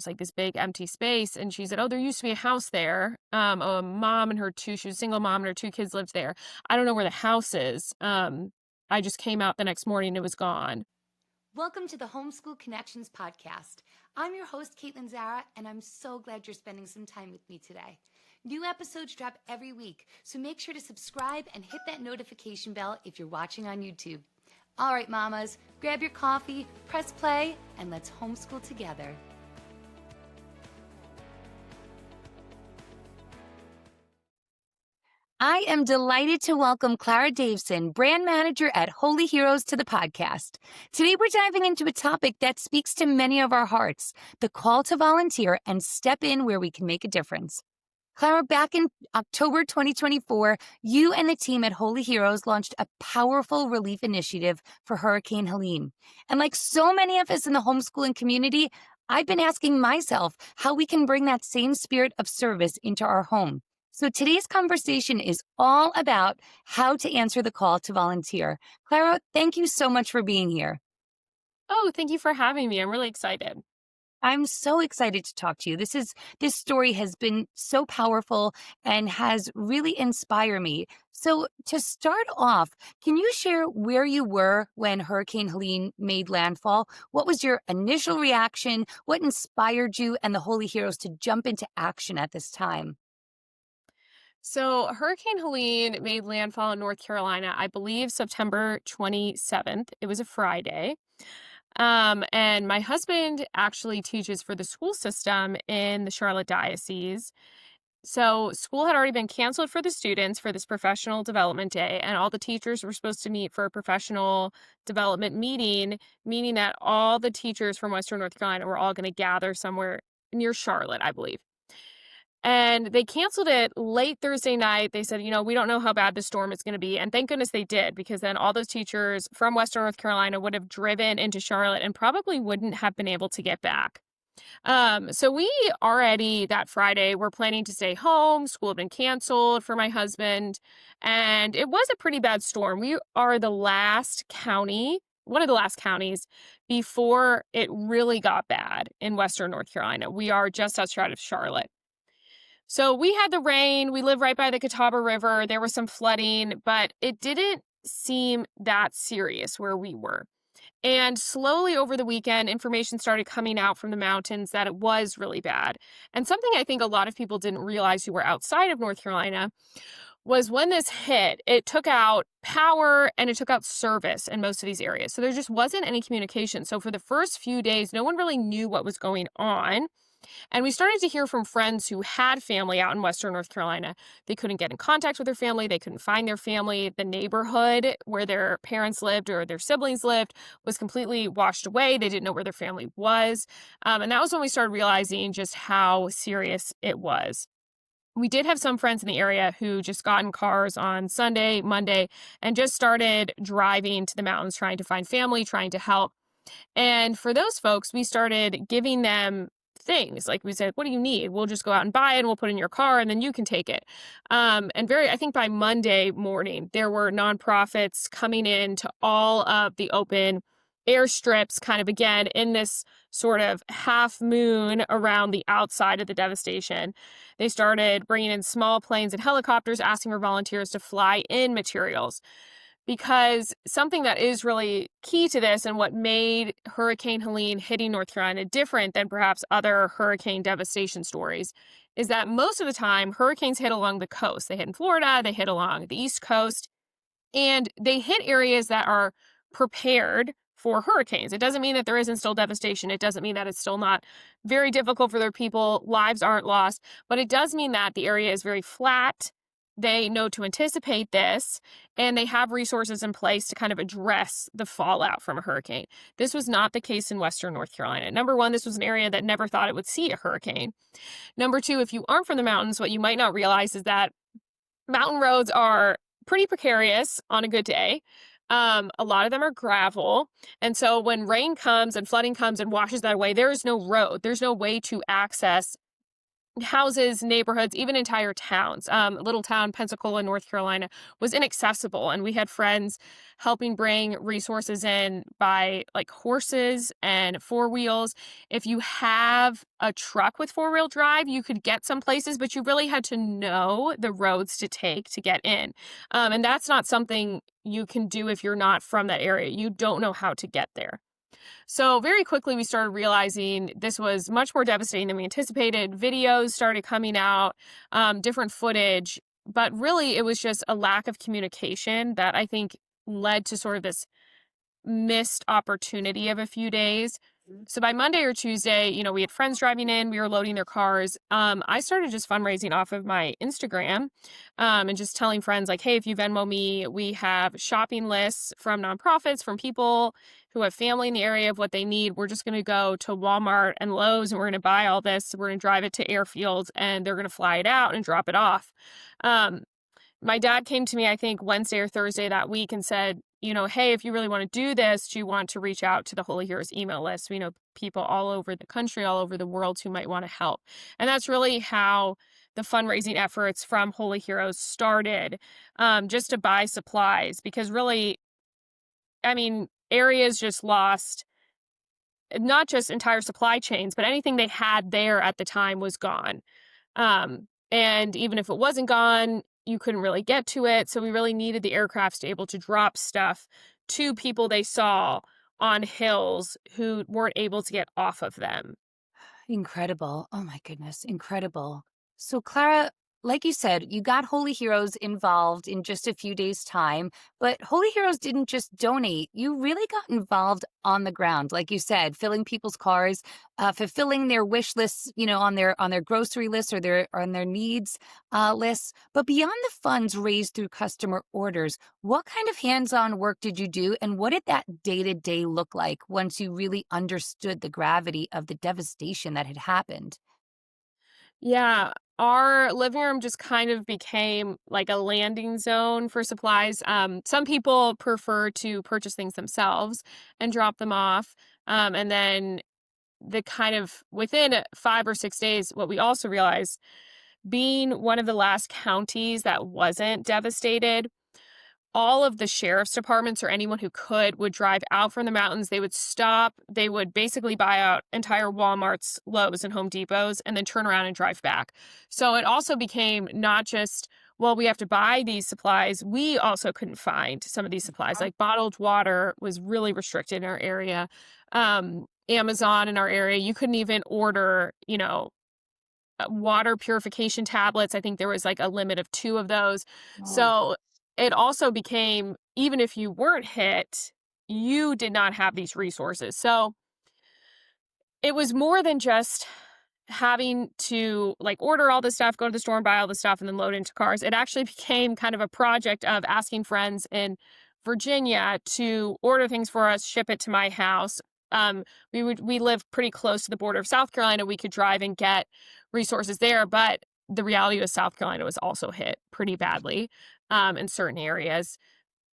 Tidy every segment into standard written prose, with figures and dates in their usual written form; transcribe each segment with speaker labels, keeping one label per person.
Speaker 1: was like this big empty space. And she said, oh, there used to be a house there. A mom and she was a single mom and her two kids lived there. I don't know where the house is. I just came out the next morning and it was gone.
Speaker 2: Welcome to the Homeschool Connections podcast. I'm your host, Kaitlin Zara, and I'm so glad you're spending some time with me today. New episodes drop every week, so make sure to subscribe and hit that notification bell if you're watching on YouTube. All right, mamas, grab your coffee, press play, and let's homeschool together. I am delighted to welcome Clara Davison, brand manager at Holy Heroes, to the podcast. Today, we're diving into a topic that speaks to many of our hearts, the call to volunteer and step in where we can make a difference. Clara, back in October 2024, you and the team at Holy Heroes launched a powerful relief initiative for Hurricane Helene. And like so many of us in the homeschooling community, I've been asking myself how we can bring that same spirit of service into our home. So today's conversation is all about how to answer the call to volunteer. Clara, thank you so much for being here.
Speaker 1: Oh, thank you for having me. I'm really excited.
Speaker 2: I'm so excited to talk to you. This story has been so powerful and has really inspired me. So to start off, can you share where you were when Hurricane Helene made landfall? What was your initial reaction? What inspired you and the Holy Heroes to jump into action at this time?
Speaker 1: So Hurricane Helene made landfall in North Carolina, I believe September 27th. It was a Friday. And my husband actually teaches for the school system in the Charlotte diocese. So school had already been canceled for the students for this professional development day, and all the teachers were supposed to meet for a professional development meeting, meaning that all the teachers from Western North Carolina were all going to gather somewhere near Charlotte, I believe. And they canceled it late Thursday night. They said, we don't know how bad the storm is going to be. And thank goodness they did, because then all those teachers from Western North Carolina would have driven into Charlotte and probably wouldn't have been able to get back. So we already that Friday were planning to stay home. School had been canceled for my husband. And it was a pretty bad storm. We are the last county, one of the last counties before it really got bad in Western North Carolina. We are just outside of Charlotte. So we had the rain. We live right by the Catawba River. There was some flooding, but it didn't seem that serious where we were. And slowly over the weekend, information started coming out from the mountains that it was really bad. And something I think a lot of people didn't realize who were outside of North Carolina was when this hit, it took out power and it took out service in most of these areas. So there just wasn't any communication. So for the first few days, no one really knew what was going on. And we started to hear from friends who had family out in Western North Carolina. They couldn't get in contact with their family. They couldn't find their family. The neighborhood where their parents lived or their siblings lived was completely washed away. They didn't know where their family was. And that was when we started realizing just how serious it was. We did have some friends in the area who just got in cars on Sunday, Monday, and just started driving to the mountains, trying to find family, trying to help. And for those folks, we started giving them things. Like we said, what do you need? We'll just go out and buy it and we'll put it in your car and then you can take it. I think by Monday morning, there were nonprofits coming in to all of the open airstrips, kind of again in this sort of half moon around the outside of the devastation. They started bringing in small planes and helicopters, asking for volunteers to fly in materials. Because something that is really key to this and what made Hurricane Helene hitting North Carolina different than perhaps other hurricane devastation stories is that most of the time hurricanes hit along the coast. They hit in Florida, they hit along the East Coast, and they hit areas that are prepared for hurricanes. It doesn't mean that there isn't still devastation. It doesn't mean that it's still not very difficult for their people. Lives aren't lost, but it does mean that the area is very flat. They know to anticipate this, and they have resources in place to kind of address the fallout from a hurricane. This was not the case in Western North Carolina. Number one, this was an area that never thought it would see a hurricane. Number two, if you aren't from the mountains, what you might not realize is that mountain roads are pretty precarious on a good day. A lot of them are gravel. And so when rain comes and flooding comes and washes that away, there is no road. There's no way to access houses, neighborhoods, even entire towns. A little town, Pensacola, North Carolina, was inaccessible, and we had friends helping bring resources in by like horses and four wheels. If you have a truck with four-wheel drive, you could get some places, but you really had to know the roads to take to get in. And that's not something you can do if you're not from that area. You don't know how to get there. So very quickly, we started realizing this was much more devastating than we anticipated. Videos started coming out, different footage, but really it was just a lack of communication that I think led to sort of this missed opportunity of a few days. So by Monday or Tuesday, we had friends driving in, we were loading their cars. I started just fundraising off of my Instagram, and just telling friends, like, hey, if you Venmo me, we have shopping lists from nonprofits, from people who have family in the area of what they need. We're just going to go to Walmart and Lowe's and we're going to buy all this. We're going to drive it to airfields and they're going to fly it out and drop it off. Um, my dad came to me, I think Wednesday or Thursday that week and said, hey, if you really want to do this, do you want to reach out to the Holy Heroes email list? We know people all over the country, all over the world who might want to help. And that's really how the fundraising efforts from Holy Heroes started, just to buy supplies, because really, I mean, areas just lost not just entire supply chains, but anything they had there at the time was gone. And even if it wasn't gone, you couldn't really get to it. So we really needed the aircrafts to be able to drop stuff to people they saw on hills who weren't able to get off of them.
Speaker 2: Incredible. Oh my goodness, incredible. So, Clara, like you said, you got Holy Heroes involved in just a few days' time, but Holy Heroes didn't just donate. You really got involved on the ground, like you said, filling people's cars, fulfilling their wish lists, on their grocery lists or their on their needs lists. But beyond the funds raised through customer orders, what kind of hands-on work did you do, and what did that day-to-day look like once you really understood the gravity of the devastation that had happened?
Speaker 1: Yeah, our living room just kind of became like a landing zone for supplies. Some people prefer to purchase things themselves and drop them off. And then the kind of within 5 or 6 days, what we also realized, being one of the last counties that wasn't devastated, all of the sheriff's departments or anyone who could would drive out from the mountains. They would stop. They would basically buy out entire Walmarts, Lowe's, and Home Depots and then turn around and drive back. So it also became not just, well, we have to buy these supplies. We also couldn't find some of these supplies. Like bottled water was really restricted in our area. Amazon in our area, you couldn't even order, water purification tablets. I think there was like a limit of two of those.
Speaker 2: Oh,
Speaker 1: So it also became, even if you weren't hit, you did not have these resources. So it was more than just having to like order all this stuff, go to the store and buy all this stuff and then load into cars. It actually became kind of a project of asking friends in Virginia to order things for us, ship it to my house. We live pretty close to the border of South Carolina. We could drive and get resources there, but the reality was South Carolina was also hit pretty badly, in certain areas.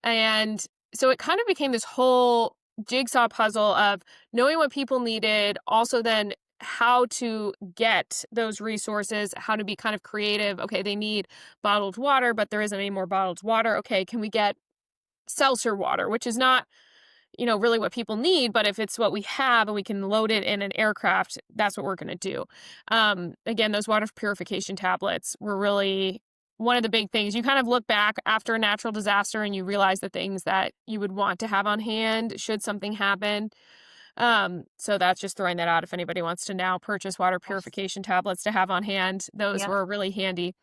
Speaker 1: And so it kind of became this whole jigsaw puzzle of knowing what people needed, also then how to get those resources, how to be kind of creative. Okay, they need bottled water, but there isn't any more bottled water. Okay, can we get seltzer water, which is not, really what people need, but if it's what we have and we can load it in an aircraft, that's what we're going to do. Again, those water purification tablets were really one of the big things. You kind of look back after a natural disaster and you realize the things that you would want to have on hand should something happen. So that's just throwing that out. If anybody wants to now purchase water
Speaker 2: yes.
Speaker 1: purification tablets to have on hand, those
Speaker 2: Yep.
Speaker 1: were really handy.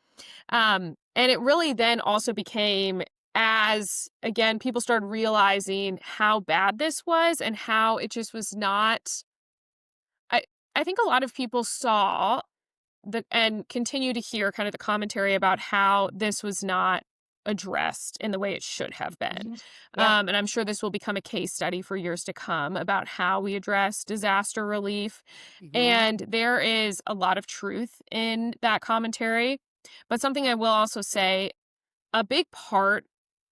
Speaker 1: And it really then also became, as again, people started realizing how bad this was and how it just was not. I, I think a lot of people saw and continue to hear kind of the commentary about how this was not addressed in the way it should have been.
Speaker 2: Mhm. Yep.
Speaker 1: And I'm sure this will become a case study for years to come about how we address disaster relief.
Speaker 2: Mhm.
Speaker 1: And there is a lot of truth in that commentary. But something I will also say, a big part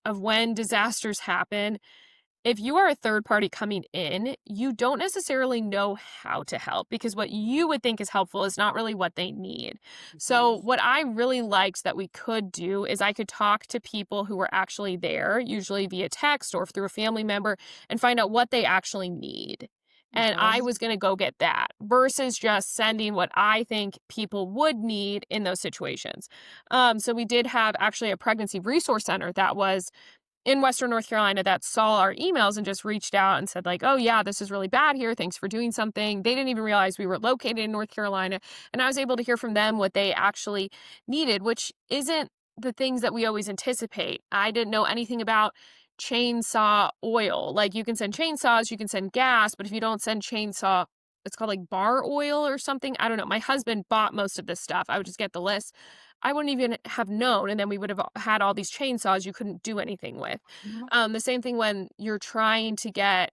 Speaker 1: of when disasters happen if you are a third party coming in, you don't necessarily know how to help because what you would think is helpful is not really what they need. So,
Speaker 2: Mhm.
Speaker 1: what I really liked that we could do is I could talk to people who were actually there, usually via text or through a family member, and find out what they actually need. And
Speaker 2: Okay.
Speaker 1: I was going to go get that versus just sending what I think people would need in those situations. So, we did have actually a pregnancy resource center that was in Western North Carolina that saw our emails and just reached out and said like, "Oh yeah, this is really bad here. Thanks for doing something." They didn't even realize we were located in North Carolina, and I was able to hear from them what they actually needed, which isn't the things that we always anticipate. I didn't know anything about chainsaw oil. Like you can send chainsaws, you can send gas, but if you don't send chainsaw, it's called like bar oil or something. I don't know. My husband bought most of this stuff. I would just get the list. I wouldn't even have known, and then we would have had all these chainsaws you couldn't do anything with.
Speaker 2: Mhm.
Speaker 1: The same thing when you're trying to get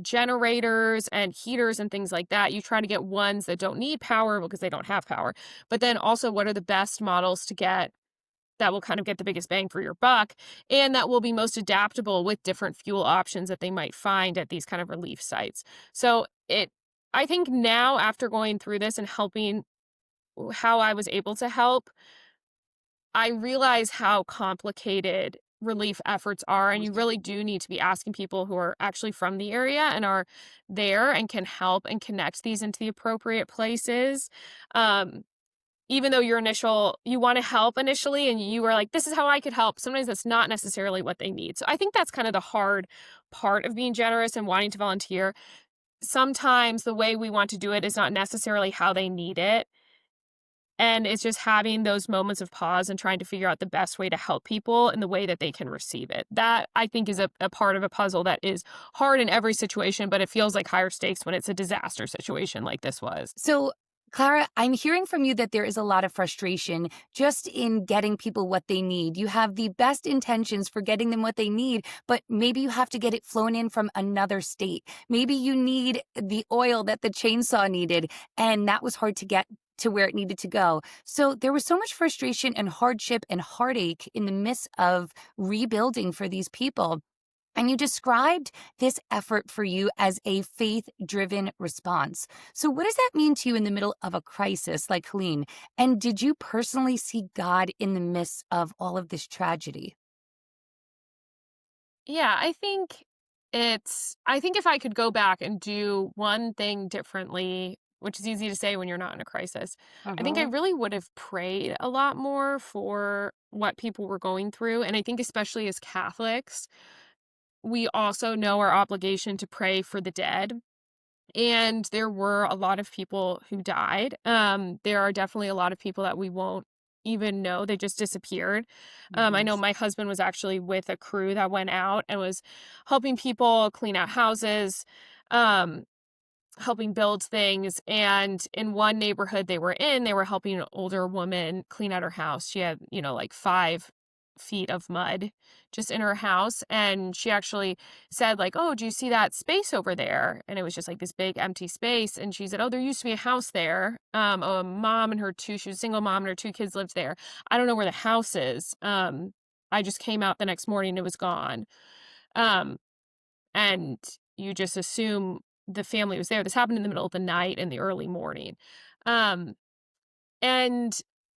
Speaker 1: generators and heaters and things like that. You try to get ones that don't need power because they don't have power. But then also, what are the best models to get that will kind of get the biggest bang for your buck and that will be most adaptable with different fuel options that they might find at these kind of relief sites. So I think now after going through this and helping how I was able to help, I realize how complicated relief efforts are, and you really do need to be asking people who are actually from the area and are there and can help and connect these into the appropriate places. Um, Even though you want to help initially and you are like, this is how I could help. Sometimes that's not necessarily what they need. So I think that's kind of the hard part of being generous and wanting to volunteer. Sometimes the way we want to do it is not necessarily how they need it. And it's just having those moments of pause and trying to figure out the best way to help people in the way that they can receive it. That I think is a part of a puzzle that is hard in every situation, but it feels like higher stakes when it's a disaster situation like this was.
Speaker 2: So, Clara, I'm hearing from you that there is a lot of frustration just in getting people what they need. You have the best intentions for getting them what they need, but maybe you have to get it flown in from another state. Maybe you need the oil that the chainsaw needed, and that was hard to get to where it needed to go. So there was so much frustration and hardship and heartache in the midst of rebuilding for these people. And you described this effort for you as a faith driven response. So, what does that mean to you in the middle of a crisis like Helene? And did you personally see God in the midst of all of this tragedy?
Speaker 1: Yeah, I think if I could go back and do one thing differently, which is easy to say when you're not in a crisis, I think I
Speaker 2: Uh-huh.
Speaker 1: really would have prayed a lot more for what people were going through. And I think especially as Catholics, we also know our obligation to pray for the dead. And there were a lot of people who died. There are definitely a lot of people that we won't even know. They just disappeared. I know
Speaker 2: Yes.
Speaker 1: my husband was actually with a crew that went out and was helping people clean out houses, um, helping build things. And in one neighborhood they were helping an older woman clean out her house. She had, like 5 feet of mud just in her house. And she actually said, like, "Oh, do you see that space over there?" And it was just like this big empty space. And she said, "Oh, there used to be a house there. A mom and she was a single mom and her 2 kids lived there. I don't know where the house is. I just came out the next morning and it was gone." Um, and you just assume the family was there. This happened in the middle of the night and the early morning. Um, and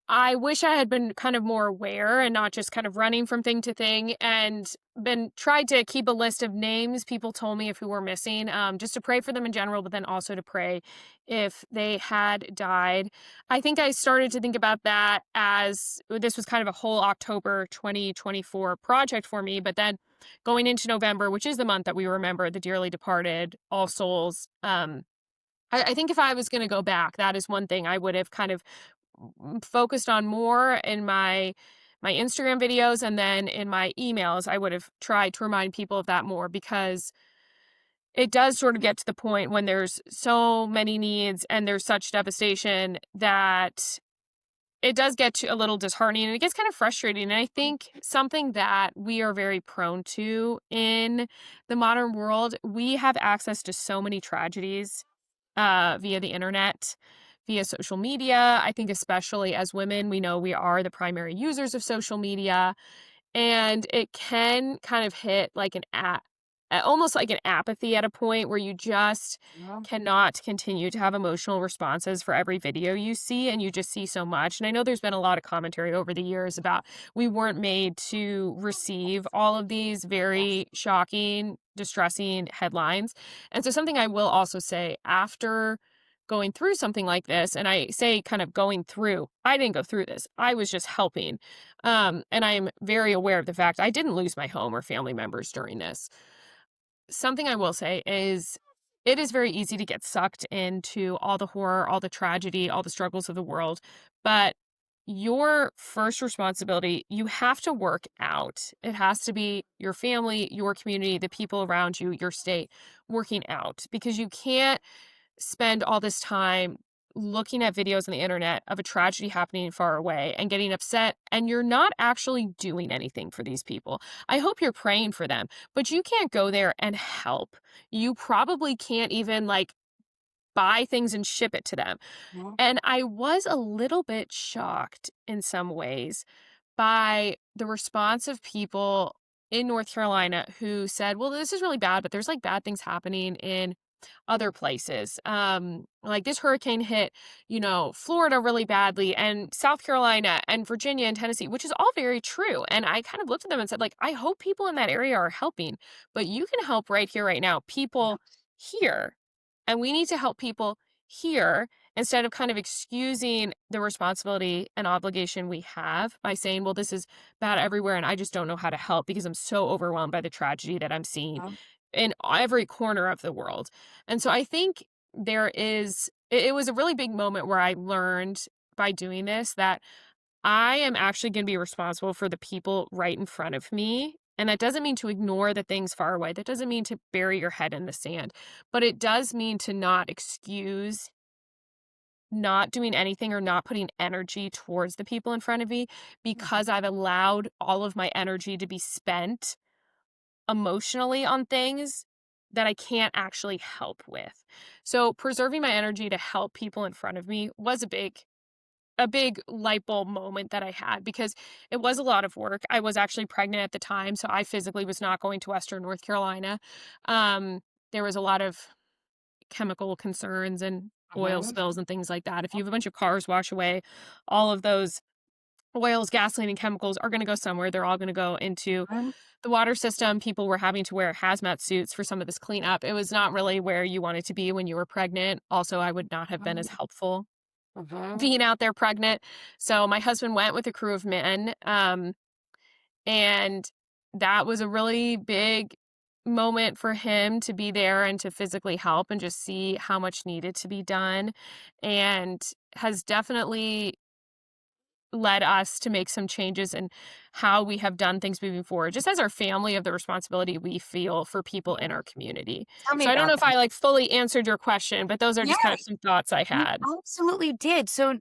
Speaker 1: I wish I had been kind of more aware and not just kind of running from thing to thing and been tried to keep a list of names people told me if who were missing, just to pray for them in general, but then also to pray if they had died. I think I started to think about that as this was kind of a whole October 2024 project for me, but then going into November, which is the month that we remember the dearly departed, All Souls. I think if I was going to go back, that is one thing I would have kind of focused on more in my Instagram videos and then in my emails. I would have tried to remind people of that more because it does sort of get to the point when there's so many needs and there's such devastation that it does get to a little disheartening and it gets kind of frustrating. And I think something that we are very prone to in the modern world, we have access to so many tragedies via the internet, via social media. I think especially as women, we know we are the primary users of social media, and it can kind of hit like almost like an apathy at a point where you just
Speaker 2: Mhm.
Speaker 1: cannot continue to have emotional responses for every video you see, and you just see so much. And I know there's been a lot of commentary over the years about we weren't made to receive all of these very shocking, distressing headlines. And so something I will also say after going through something like this, and I say kind of going through, I didn't go through this. I was just helping. And I'm very aware of the fact I didn't lose my home or family members during this. Something I will say is it is very easy to get sucked into all the horror, all the tragedy, all the struggles of the world. But your first responsibility, you have to work out. It has to be your family, your community, the people around you, your state working out because you can't spend all this time looking at videos on the internet of a tragedy happening far away and getting upset, and you're not actually doing anything for these people. I hope you're praying for them, but you can't go there and help. You probably can't even like buy things and ship it to them.
Speaker 2: Mhm.
Speaker 1: And I was a little bit shocked in some ways by the response of people in North Carolina who said, well, this is really bad, but there's like bad things happening in other places. Like this hurricane hit, Florida really badly and South Carolina and Virginia and Tennessee, which is all very true. And I kind of looked at them and said, like, I hope people in that area are helping, but you can help right here, right now, people here. And we need to help people here instead of kind of excusing the responsibility and obligation we have by saying, well, this is bad everywhere and I just don't know how to help because I'm so overwhelmed by the tragedy that I'm seeing in every corner of the world. And so I think it was a really big moment where I learned by doing this that I am actually going to be responsible for the people right in front of me. And that doesn't mean to ignore the things far away. That doesn't mean to bury your head in the sand, but it does mean to not excuse not doing anything or not putting energy towards the people in front of me because I've allowed all of my energy to be spent emotionally on things that I can't actually help with. So preserving my energy to help people in front of me was a big light bulb moment that I had because it was a lot of work. I was actually pregnant at the time, so I physically was not going to Western North Carolina. There was a lot of chemical concerns and oil
Speaker 2: Mhm.
Speaker 1: spills and things like that. If you have a bunch of cars wash away, all of those oils, gasoline, and chemicals are going to go somewhere. They're all going to go into
Speaker 2: Mhm.
Speaker 1: the water system. People were having to wear hazmat suits for some of this cleanup. It was not really where you wanted to be when you were pregnant. Also, I would not have been as helpful
Speaker 2: Mhm.
Speaker 1: being out there pregnant. So my husband went with a crew of men, and that was a really big moment for him to be there and to physically help and just see how much needed to be done, and has definitely led us to make some changes in how we have done things moving forward, just as our family of the responsibility we feel for people in our community.
Speaker 2: Tell me
Speaker 1: So I don't
Speaker 2: about
Speaker 1: know if
Speaker 2: that.
Speaker 1: I like fully answered your question, but those are
Speaker 2: Yeah,
Speaker 1: just kind of some thoughts I
Speaker 2: you
Speaker 1: had.
Speaker 2: absolutely did. So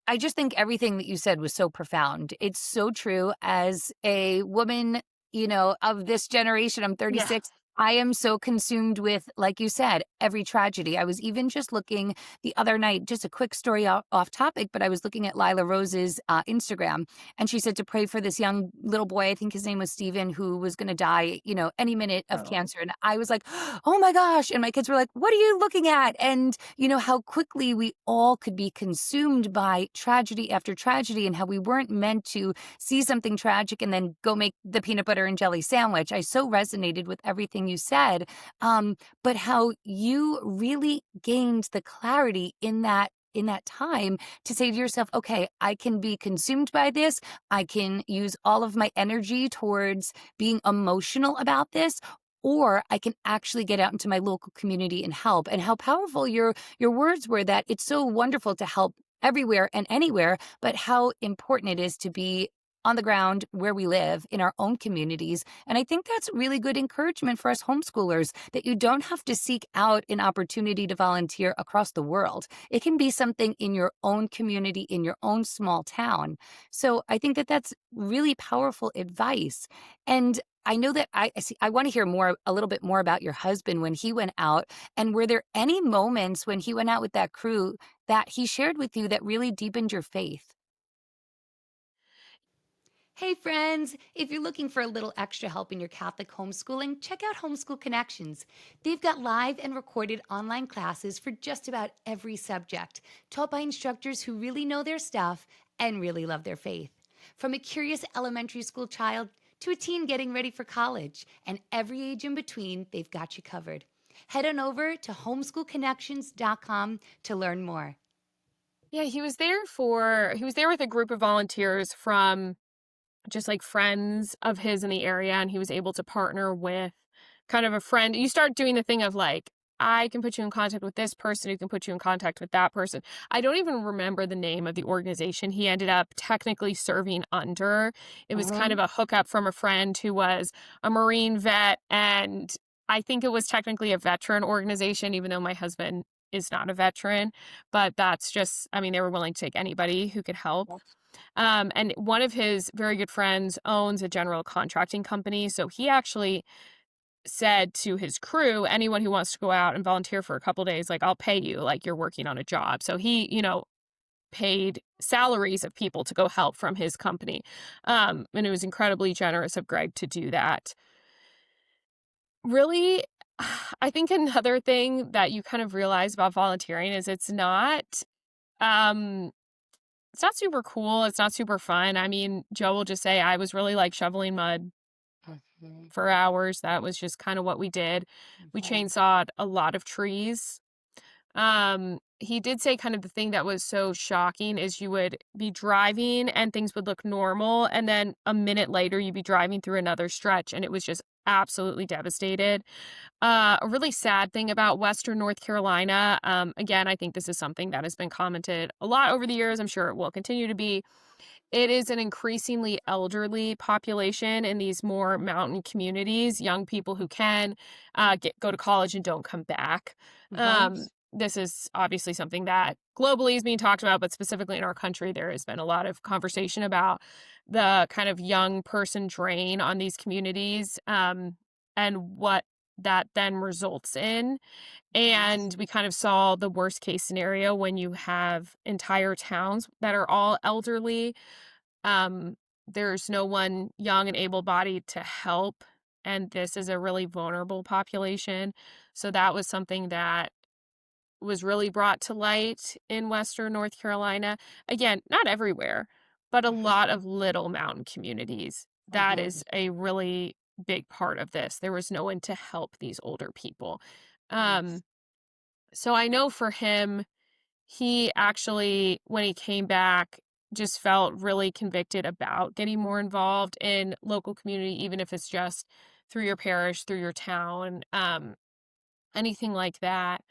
Speaker 2: I just think everything that you said was so profound. It's so true. As a woman, of this generation, I'm
Speaker 1: Yeah.
Speaker 2: 36. I am so consumed with, like you said, every tragedy. I was even just looking the other night, just a quick story off topic, but I was looking at Lila Rose's Instagram, and she said to pray for this young little boy. I think his name was Steven, who was going to die, any minute of
Speaker 1: Oh.
Speaker 2: cancer. And I was like, oh my gosh. And my kids were like, what are you looking at? And, how quickly we all could be consumed by tragedy after tragedy and how we weren't meant to see something tragic and then go make the peanut butter and jelly sandwich. I so resonated with everything you said, but how you really gained the clarity in that time to say to yourself, okay, I can be consumed by this. I can use all of my energy towards being emotional about this, or I can actually get out into my local community and help. And how powerful your words were, that it's so wonderful to help everywhere and anywhere, but how important it is to be on the ground where we live in our own communities. And I think that's really good encouragement for us homeschoolers, that you don't have to seek out an opportunity to volunteer across the world. It can be something in your own community, in your own small town. So I think that that's really powerful advice. And I know that I see, I want to hear a little bit more about your husband when he went out. And were there any moments when he went out with that crew that he shared with you that really deepened your faith? Hey, friends! If you're looking for a little extra help in your Catholic homeschooling, check out Homeschool Connections. They've got live and recorded online classes for just about every subject, taught by instructors who really know their stuff and really love their faith. From a curious elementary school child to a teen getting ready for college, and every age in between, they've got you covered. Head on over to homeschoolconnections.com to learn more.
Speaker 1: Yeah, he was there with a group of volunteers from just like friends of his in the area, and he was able to partner with kind of a friend. You start doing the thing of like, I can put you in contact with this person who can put you in contact with that person. I don't even remember the name of the organization he ended up technically serving under. It was kind of a hookup from a friend who was a Marine vet, and I think it was technically a veteran organization, even though my husband is not a veteran. But that's just, I mean, they were willing to take anybody who could help. And one of his very good friends owns a general contracting company. So he actually said to his crew, anyone who wants to go out and volunteer for a couple days, like, I'll pay you like you're working on a job. So he, paid salaries of people to go help from his company. And it was incredibly generous of Greg to do that. Really, I think another thing that you kind of realize about volunteering is um, it's not super cool, it's not super fun. I mean, Joe will just say, "I was really like shoveling mud
Speaker 2: Mhm.
Speaker 1: for hours." That was just kinda what we did. We
Speaker 2: Mhm.
Speaker 1: chainsawed a lot of trees. He did say kind of the thing that was so shocking is you would be driving and things would look normal, and then a minute later, you'd be driving through another stretch, and it was just absolutely devastated. A really sad thing about Western North Carolina, again, I think this is something that has been commented a lot over the years, I'm sure it will continue to be. It is an increasingly elderly population in these more mountain communities, young people who can, go to college and don't come back.
Speaker 2: Mhm.
Speaker 1: This is obviously something that globally is being talked about, but specifically in our country, there has been a lot of conversation about the kind of young person drain on these communities, and what that then results in. And we kind of saw the worst case scenario when you have entire towns that are all elderly. um, there's no one young and able-bodied to help, and this is a really vulnerable population. So that was something that was really brought to light in Western North Carolina. Again, not everywhere, but a lot of little mountain communities. That
Speaker 2: Mhm.
Speaker 1: is a really big part of this. There was no one to help these older people.
Speaker 2: Yes.
Speaker 1: Um, so I know for him, he actually, when he came back, just felt really convicted about getting more involved in local community, even if it's just through your parish, through your town, anything like that.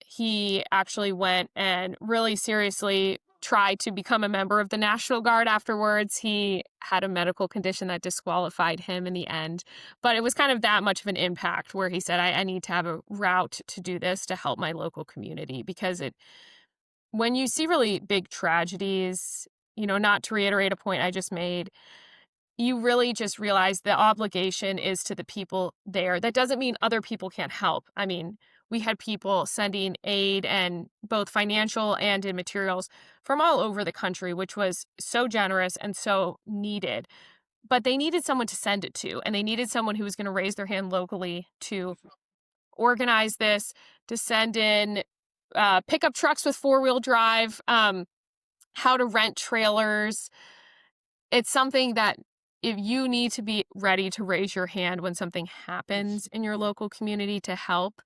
Speaker 1: He actually went and really seriously tried to become a member of the National Guard afterwards. He had a medical condition that disqualified him in the end, but it was kind of that much of an impact where he said, I need to have a route to do this to help my local community because it when you see really big tragedies, not to reiterate a point I just made, you really just realize the obligation is to the people there. That doesn't mean other people can't help. I mean, we had people sending aid and both financial and in materials from all over the country, which was so generous and so needed. But they needed someone to send it to, and they needed someone who was going to raise their hand locally to organize this, to send in pickup trucks with four-wheel drive, how to rent trailers. It's something that if you need to be ready to raise your hand when something happens in your local community to help,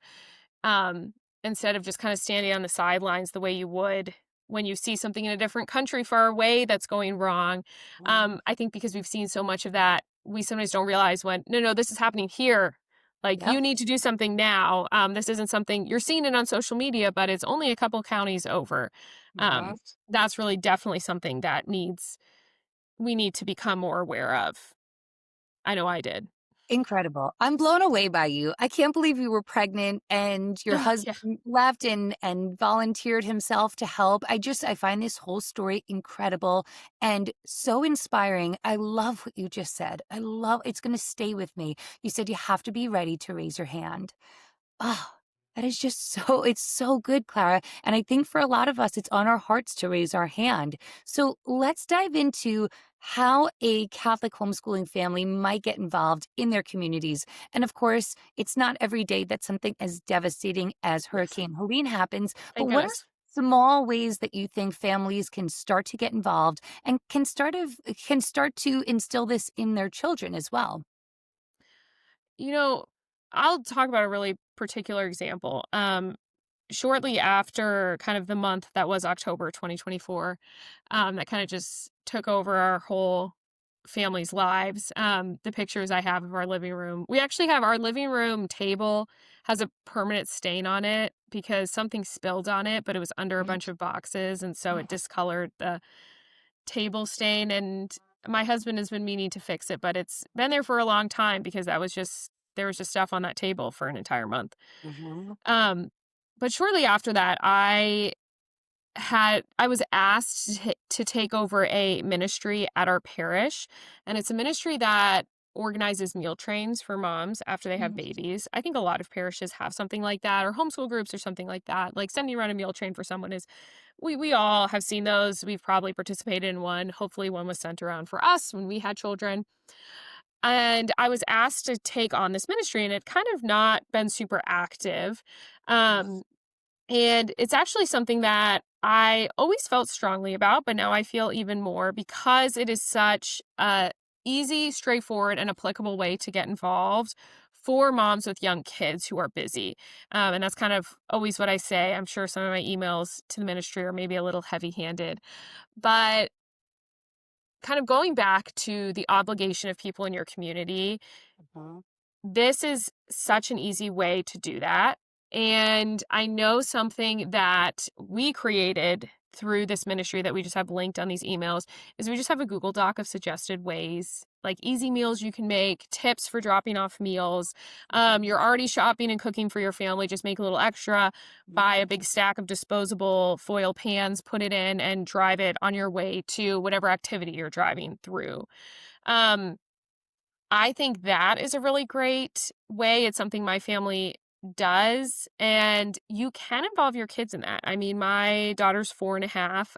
Speaker 1: um, instead of just kind of standing on the sidelines the way you would when you see something in a different country far away that's going wrong.
Speaker 2: Mhm.
Speaker 1: I think because we've seen so much of that, we sometimes don't realize when, no, no, this is happening here. Like,
Speaker 2: Yep.
Speaker 1: you need to do something now. This isn't something you're seeing it on social media, but it's only a couple counties over. Um,
Speaker 2: Mhm.
Speaker 1: that's really definitely something that we need to become more aware of. I know I did.
Speaker 2: Incredible. I'm blown away by you. I can't believe you were pregnant and your
Speaker 1: Oh, yeah.
Speaker 2: husband left and volunteered himself to help. I find this whole story incredible and so inspiring. I love what you just said. I love it's going to stay with me. You said you have to be ready to raise your hand. Oh. That is just so it's so good, Clara. And I think for a lot of us, it's on our hearts to raise our hand. So let's dive into how a Catholic homeschooling family might get involved in their communities. And of course, it's not every day that something as devastating as
Speaker 1: Yes.
Speaker 2: Hurricane Helene happens. But
Speaker 1: Thank
Speaker 2: what are
Speaker 1: goodness.
Speaker 2: small ways that you think families can start to get involved and can start to instill this in their children as well?
Speaker 1: You know, I'll talk about a really particular example. Shortly after kind of the month that was October 2024, that kind of just took over our whole family's lives. The pictures I have of our living room, we actually have our living room table has a permanent stain on it because something spilled on it, but it was under a
Speaker 2: Mhm.
Speaker 1: bunch of boxes. And so it discolored the table stain. And my husband has been meaning to fix it, but it's been there for a long time because there was just stuff on that table for an entire month.
Speaker 2: Mhm.
Speaker 1: Um, but shortly after that, I was asked to take over a ministry at our parish, and it's a ministry that organizes meal trains for moms after they have
Speaker 2: Mhm.
Speaker 1: babies. I think a lot of parishes have something like that, or homeschool groups or something like that. Like sending around a meal train for someone is we all have seen those. We've probably participated in one. Hopefully one was sent around for us when we had children. And I was asked to take on this ministry and it kind of not been super active. Um and it's actually something that I always felt strongly about, but now I feel even more because it is such a easy, straightforward, and applicable way to get involved for moms with young kids who are busy. And that's kind of always what I say. I'm sure some of my emails to the ministry are maybe a little heavy-handed, but kind of going back to the obligation of people in your community,
Speaker 2: Mhm.
Speaker 1: this is such an easy way to do that. And I know something that we created through this ministry that we just have linked on these emails is we just have a Google Doc of suggested ways, like easy meals you can make, tips for dropping off meals. You're already shopping and cooking for your family, just make a little extra, buy a big stack of disposable foil pans, put it in, and drive it on your way to whatever activity you're driving through. Um, I think that is a really great way. It's something my family does, and you can involve your kids in that. I mean, my daughter's 4.5.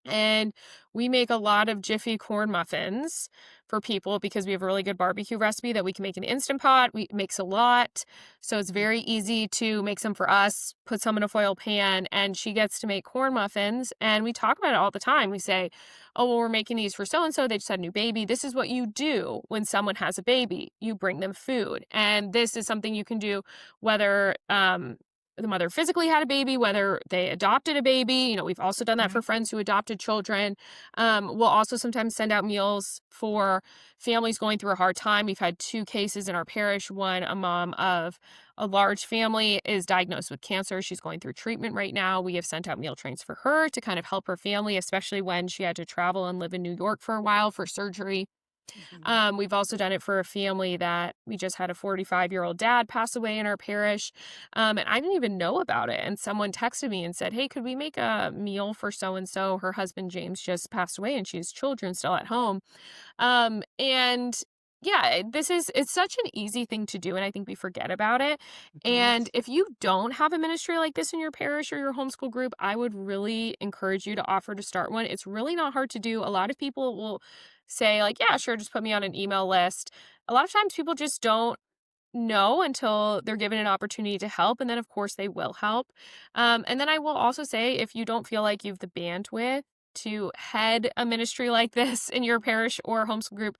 Speaker 1: And we make a lot of Jiffy corn muffins for people because we have a really good barbecue recipe that we can make in Instant Pot. We it makes a lot. So it's very easy to make some for us, put some in a foil pan, and she gets to make corn muffins. And we talk about it all the time. We say, oh, well, we're making these for so and so. They just had a new baby. This is what you do when someone has a baby. You bring them food. And this is something you can do whether the mother physically had a baby, whether they adopted a baby. You know, we've also done that for friends who adopted children. We'll also sometimes send out meals for families going through a hard time. We've had two cases in our parish. One, a mom of a large family is diagnosed with cancer. She's going through treatment right now. We have sent out meal trains for her to kind of help her family, especially when she had to travel and live in New York for a while for surgery.
Speaker 2: Mhm.
Speaker 1: We've also done it for a family that we just had a 45-year-old dad pass away in our parish. And I didn't even know about it. And someone texted me and said, hey, could we make a meal for so and so? Her husband, James, just passed away and she has children still at home. And yeah, it's such an easy thing to do. And I think we forget about it.
Speaker 2: Mhm.
Speaker 1: And if you don't have a ministry like this in your parish or your homeschool group, I would really encourage you to offer to start one. It's really not hard to do. A lot of people will say, like, yeah, sure, just put me on an email list. A lot of times people just don't know until they're given an opportunity to help. And then, of course, they will help. And then I will also say, if you don't feel like you have the bandwidth to head a ministry like this in your parish or homeschool group,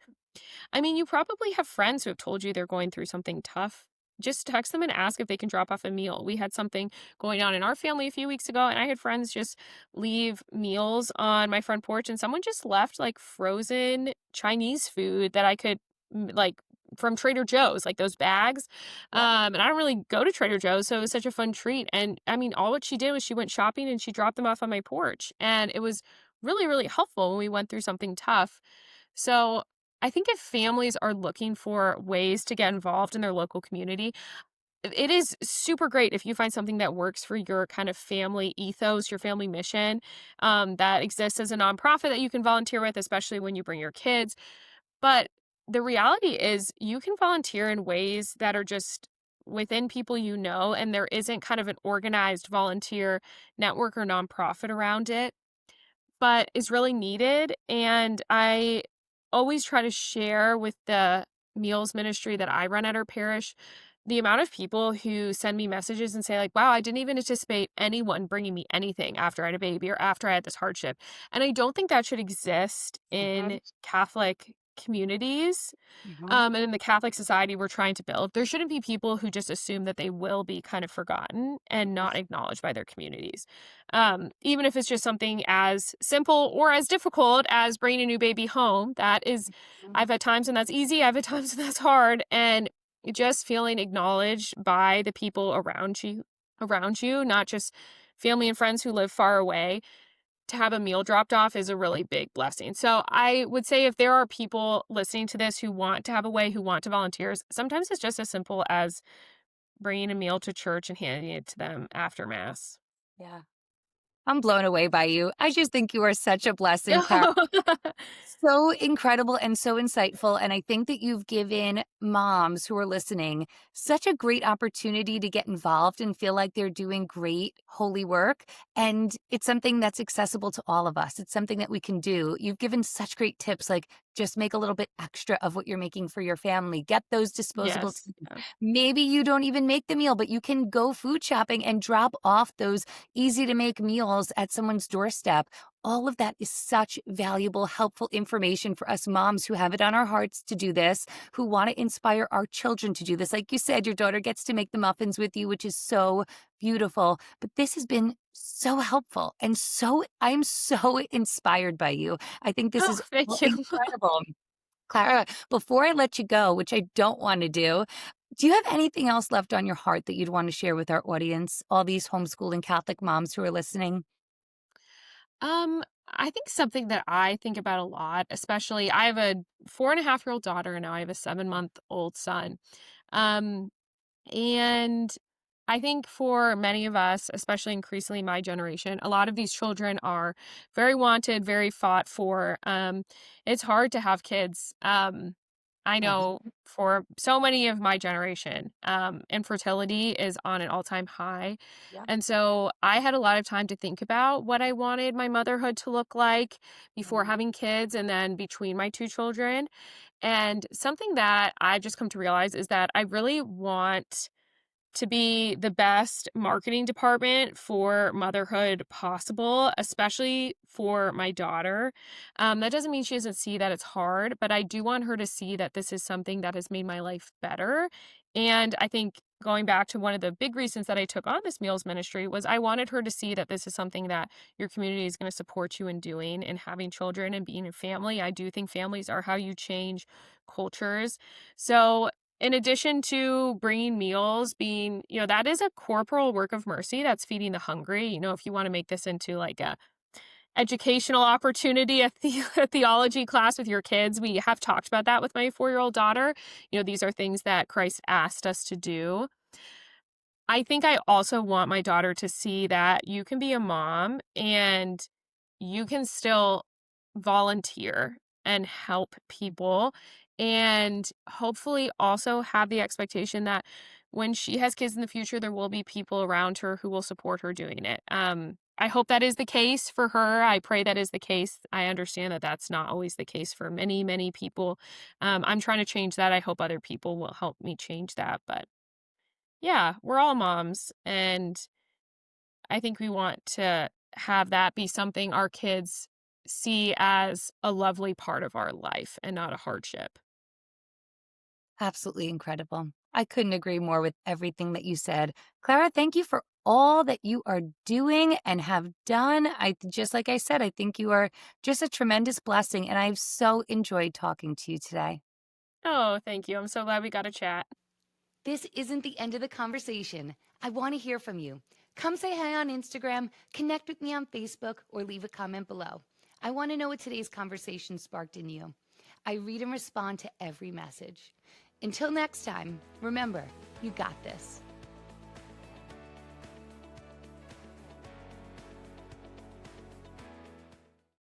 Speaker 1: I mean, you probably have friends who have told you they're going through something tough. Just text them and ask if they can drop off a meal. We had something going on in our family a few weeks ago, and I had friends just leave meals on my front porch, and someone just left like frozen Chinese food that I could like from Trader Joe's, like those bags.
Speaker 2: Yep.
Speaker 1: And I don't really go to Trader Joe's, so it was such a fun treat. And I mean, all what she did was she went shopping and she dropped them off on my porch, and it was really, really helpful when we went through something tough. So I think if families are looking for ways to get involved in their local community, it is super great if you find something that works for your kind of family ethos, your family mission, that exists as a nonprofit that you can volunteer with, especially when you bring your kids. But the reality is, you can volunteer in ways that are just within people you know, and there isn't kind of an organized volunteer network or nonprofit around it, but is really needed. And I always try to share with the meals ministry that I run at our parish the amount of people who send me messages and say, like, wow, I didn't even anticipate anyone bringing me anything after I had a baby or after I had this hardship. And I don't think that should exist in
Speaker 2: Mhm.
Speaker 1: Catholic communities.
Speaker 2: Mhm.
Speaker 1: And in the Catholic society we're trying to build, there shouldn't be people who just assume that they will be kind of forgotten and not acknowledged by their communities. Even if it's just something as simple or as difficult as bringing a new baby home, that is,
Speaker 2: Mhm.
Speaker 1: I've had times when that's easy, I've had times when that's hard, and just feeling acknowledged by the people around you, not just family and friends who live far away, to have a meal dropped off is a really big blessing. So I would say if there are people listening to this who want to have a way, who want to volunteers, sometimes it's just as simple as bringing a meal to church and handing it to them after mass.
Speaker 2: Yeah. I'm blown away by you. I just think you are such a blessing, Clara. So incredible and so insightful. And I think that you've given moms who are listening such a great opportunity to get involved and feel like they're doing great holy work. And it's something that's accessible to all of us. It's something that we can do. You've given such great tips like just make a little bit extra of what you're making for your family. Get those disposable.
Speaker 1: Yes. Yeah.
Speaker 2: Maybe you don't even make the meal, but you can go food shopping and drop off those easy to make meals at someone's doorstep. All of that is such valuable, helpful information for us moms who have it on our hearts to do this, who want to inspire our children to do this. Like you said, your daughter gets to make the muffins with you, which is so beautiful. But this has been so helpful. And I'm so inspired by you. I think this
Speaker 1: Oh,
Speaker 2: is
Speaker 1: thank
Speaker 2: all
Speaker 1: you.
Speaker 2: incredible. Clara, before I let you go, which I don't want to do you have anything else left on your heart that you'd want to share with our audience, all these homeschooling Catholic moms who are listening?
Speaker 1: I think something that I think about a lot, especially I have a 4.5-year-old daughter and now I have a 7-month-old son. Um, And I think for many of us, especially increasingly my generation, a lot of these children are very wanted, very fought for. It's hard to have kids. I know
Speaker 2: Mhm.
Speaker 1: for so many of my generation, infertility is on an all-time high.
Speaker 2: Yep.
Speaker 1: And so I had a lot of time to think about what I wanted my motherhood to look like before
Speaker 2: Mhm.
Speaker 1: having kids and then between my two children. And something that I've just come to realize is that I really want to be the best marketing department for motherhood possible, especially for my daughter. That doesn't mean she doesn't see that it's hard, but I do want her to see that this is something that has made my life better. And I think going back to one of the big reasons that I took on this meals ministry was I wanted her to see that this is something that your community is going to support you in doing and having children and being a family. I do think families are how you change cultures. So in addition to bringing meals, being, that is a corporal work of mercy that's feeding the hungry. If you want to make this into like a educational opportunity, a theology class with your kids, we have talked about that with my 4-year-old daughter. These are things that Christ asked us to do. I think I also want my daughter to see that you can be a mom and you can still volunteer and help people and hopefully also have the expectation that when she has kids in the future there will be people around her who will support her doing it. I hope that is the case for her. I pray that is the case. I understand that that's not always the case for many people. I'm trying to change that. I hope other people will help me change that, but yeah, we're all moms, and I think we want to have that be something our kids see as a lovely part of our life and not a hardship.
Speaker 2: Absolutely incredible. I couldn't agree more with everything that you said. Clara, thank you for all that you are doing and have done. Just like I said, I think you are just a tremendous blessing, and I've so enjoyed talking to you today.
Speaker 1: Oh, thank you. I'm so glad we got to chat.
Speaker 2: This isn't the end of the conversation. I want to hear from you. Come say hi on Instagram, connect with me on Facebook, or leave a comment below. I want to know what today's conversation sparked in you. I read and respond to every message. Until next time, remember, you got this.